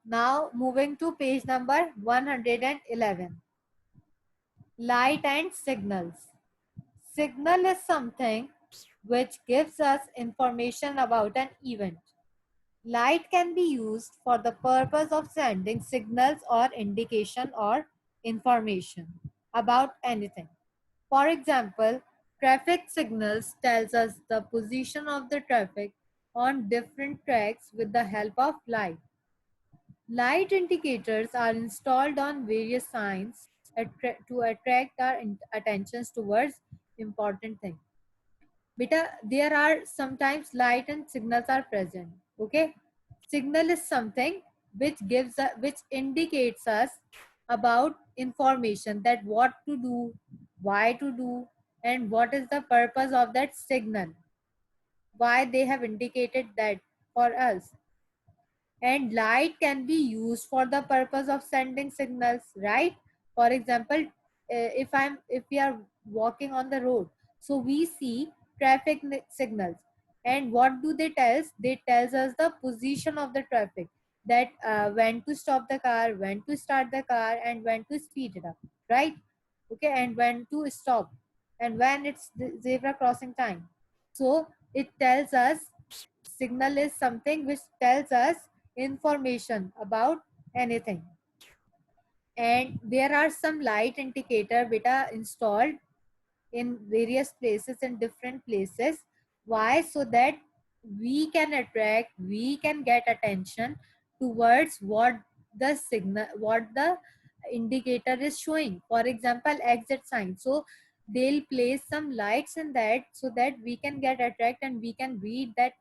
Now moving to page number 111. Light and signals. Signal is something which gives us information about an event. Light can be used for the purpose of sending signals or indication or information about anything. For example, traffic signals tells us the position of the traffic on different tracks with the help of light. Light indicators are installed on various signs to attract our attentions towards important things. Beta, there are sometimes light and signals are present. Okay, signal is something which indicates us about information that what to do, why to do, and what is the purpose of that signal. Why they have indicated that for us. And light can be used for the purpose of sending signals, right? For example, if we are walking on the road, so we see traffic signals, and what do they tell us? They tells us the position of the traffic, that when to stop the car, when to start the car, and when to speed it up, right? Okay, and when to stop, and when it's the zebra crossing time. So it tells us, signal is something which tells us information about anything. And there are some light indicator which are installed in various places, in different places. Why? So that we can attract, we can get attention towards what the signal, what the indicator is showing. For example, exit sign, so they'll place some lights in that so that we can get attract and we can read that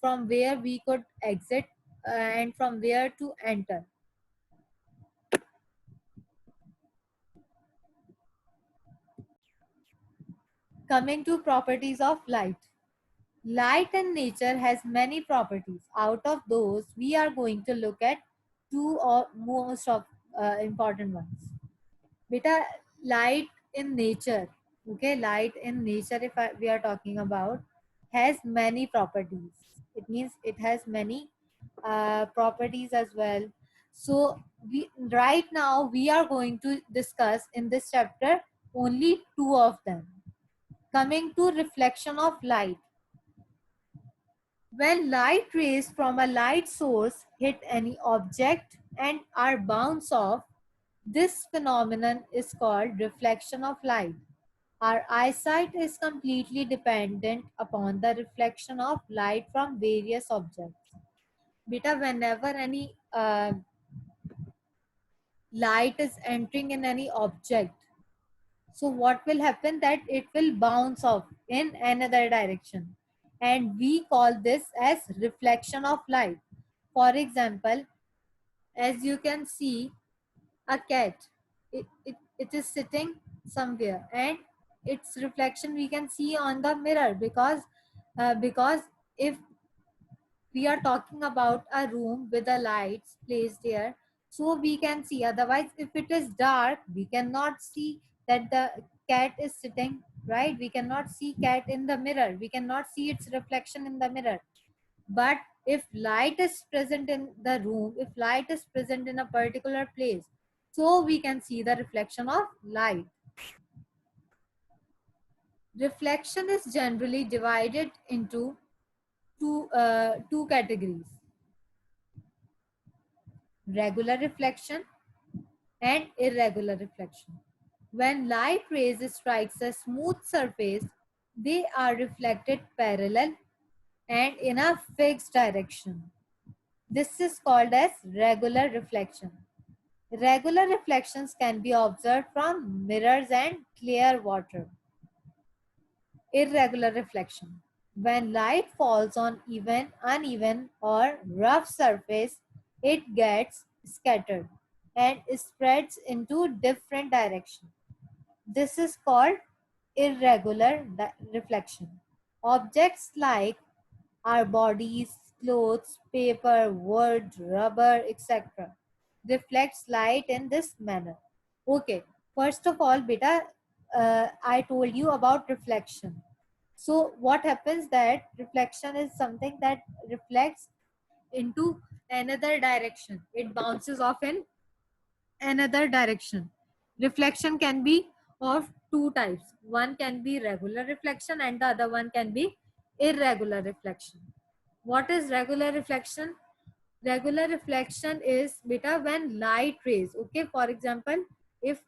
from where we could exit and from where to enter. Coming to properties of light. Light in nature has many properties. Out of those, we are going to look at two or most of important ones. Beta, light in nature, okay, light in nature, if we are talking about, has many properties. It means it has many properties as well. So right now we are going to discuss in this chapter only two of them. Coming to reflection of light. When light rays from a light source hit any object and are bounced off, this phenomenon is called reflection of light. Our eyesight is completely dependent upon the reflection of light from various objects. Beta, whenever any light is entering in any object, so what will happen, that it will bounce off in another direction, and we call this as reflection of light. For example, as you can see, a cat, it is sitting somewhere, and its reflection we can see on the mirror, because if we are talking about a room with the lights placed there, so we can see. Otherwise, if it is dark, we cannot see that the cat is sitting, right? We cannot see cat in the mirror, we cannot see its reflection in the mirror. But if light is present in the room, if light is present in a particular place, so we can see the reflection of light. Reflection is generally divided into two categories: regular reflection and irregular reflection. When light rays strikes a smooth surface, they are reflected parallel and in a fixed direction. This is called as regular reflection. Regular reflections can be observed from mirrors and clear water. Irregular reflection. When light falls on uneven or rough surface, it gets scattered and spreads into different directions. This is called irregular reflection. Objects like our bodies, clothes, paper, wood, rubber, etc. reflects light in this manner. Okay, first of all, beta, I told you about reflection. So what happens, that reflection is something that reflects into another direction. It bounces off in another direction. Reflection can be of two types. One can be regular reflection and the other one can be irregular reflection. What is regular reflection? Regular reflection is beta when light rays, okay, for example, if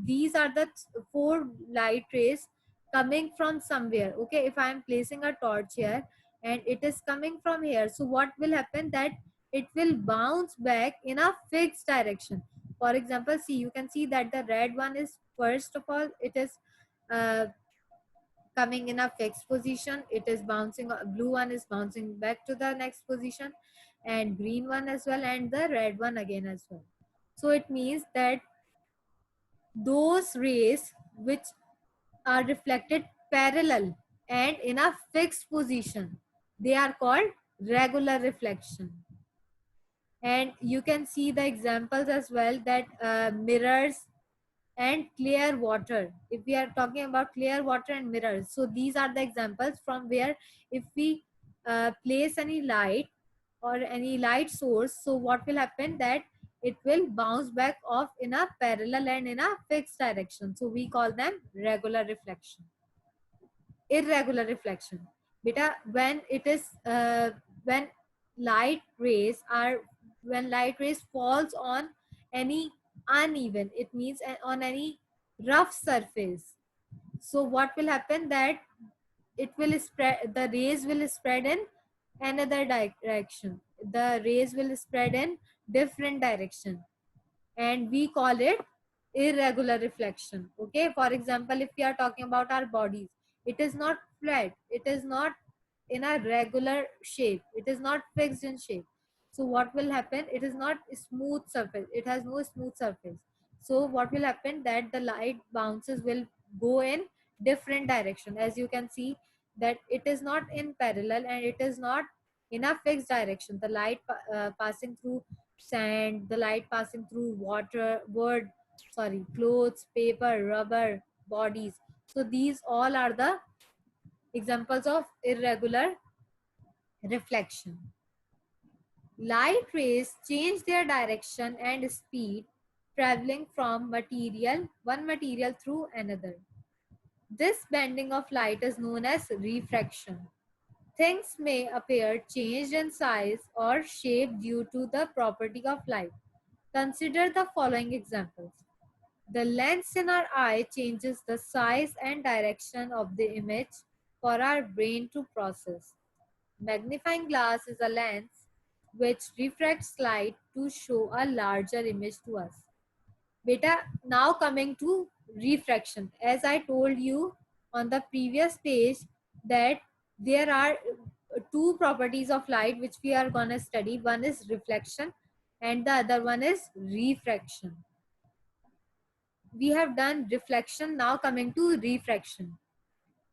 these are the four light rays coming from somewhere, okay, if I am placing a torch here and it is coming from here, so what will happen that it will bounce back in a fixed direction. For example, see, you can see that the red one is, first of all, it is uh, coming in a fixed position, it is bouncing, blue one is bouncing back to the next position, and green one as well, and the red one again as well. So it means that those rays which are reflected parallel and in a fixed position, they are called regular reflection. And you can see the examples as well, that mirrors and clear water. If we are talking about clear water and mirrors, so these are the examples from where if we place any light or any light source, so what will happen that it will bounce back off in a parallel and in a fixed direction. So we call them regular reflection. Irregular reflection, beta, when it is when light rays are, when light rays falls on any uneven, it means on any rough surface, so what will happen that it will spread, the rays will spread in another direction, the rays will spread in different direction, and we call it irregular reflection. Okay, for example, if we are talking about our bodies, it is not flat, it is not in a regular shape, it is not fixed in shape. So what will happen, it is not smooth surface, it has no smooth surface. So what will happen that the light bounces will go in different direction. As you can see that it is not in parallel and it is not in a fixed direction. The light passing through sand, the light passing through water, wood, sorry, clothes, paper, rubber, bodies. So these all are the examples of irregular reflection. Light rays change their direction and speed, traveling from one material through another. This bending of light is known as refraction. Things may appear changed in size or shape due to the property of light. Consider the following examples. The lens in our eye changes the size and direction of the image for our brain to process. Magnifying glass is a lens which refracts light to show a larger image to us. Beta, now coming to refraction. As I told you on the previous page that there are two properties of light which we are going to study. One is reflection and the other one is refraction. We have done reflection, now coming to refraction.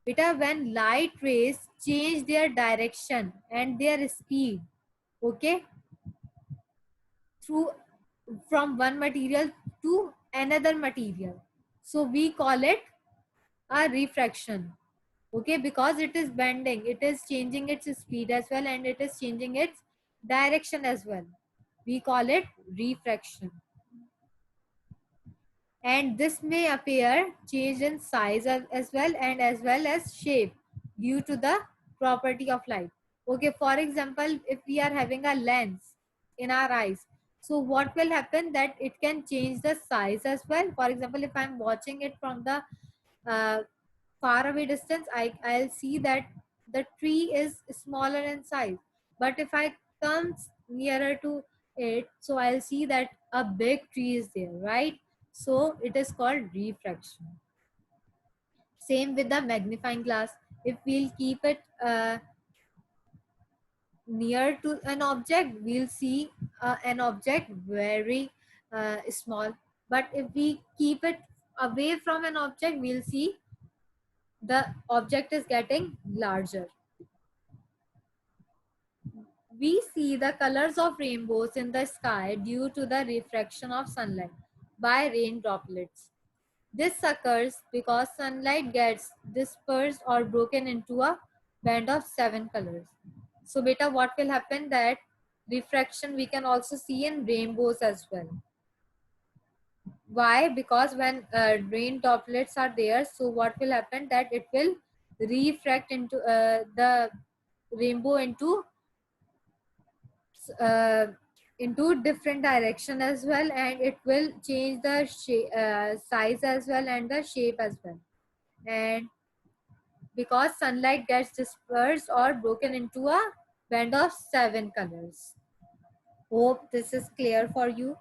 Beta, when light rays change their direction and their speed, okay, through from one material to another material, so we call it a refraction, okay, because it is bending, it is changing its speed as well and it is changing its direction as well. We call it refraction. And this may appear change in size as well as shape due to the property of light. Okay, for example, if we are having a lens in our eyes, so what will happen that it can change the size as well. For example, if I'm watching it from the uh, far away distance, I'll see that the tree is smaller in size, but if I come nearer to it, so I'll see that a big tree is there, right? So it is called refraction. Same with the magnifying glass. If we'll keep it near to an object, we'll see an object very small, but if we keep it away from an object, we'll see the object is getting larger. We see the colors of rainbows in the sky due to the refraction of sunlight by rain droplets. This occurs because sunlight gets dispersed or broken into a band of 7 colors. So beta, what will happen that refraction we can also see in rainbows as well. Why? Because when rain droplets are there, so what will happen, that it will refract into the rainbow uh, into different direction as well, and it will change the size as well and the shape as well. And because sunlight gets dispersed or broken into a band of 7 colors. Hope this is clear for you.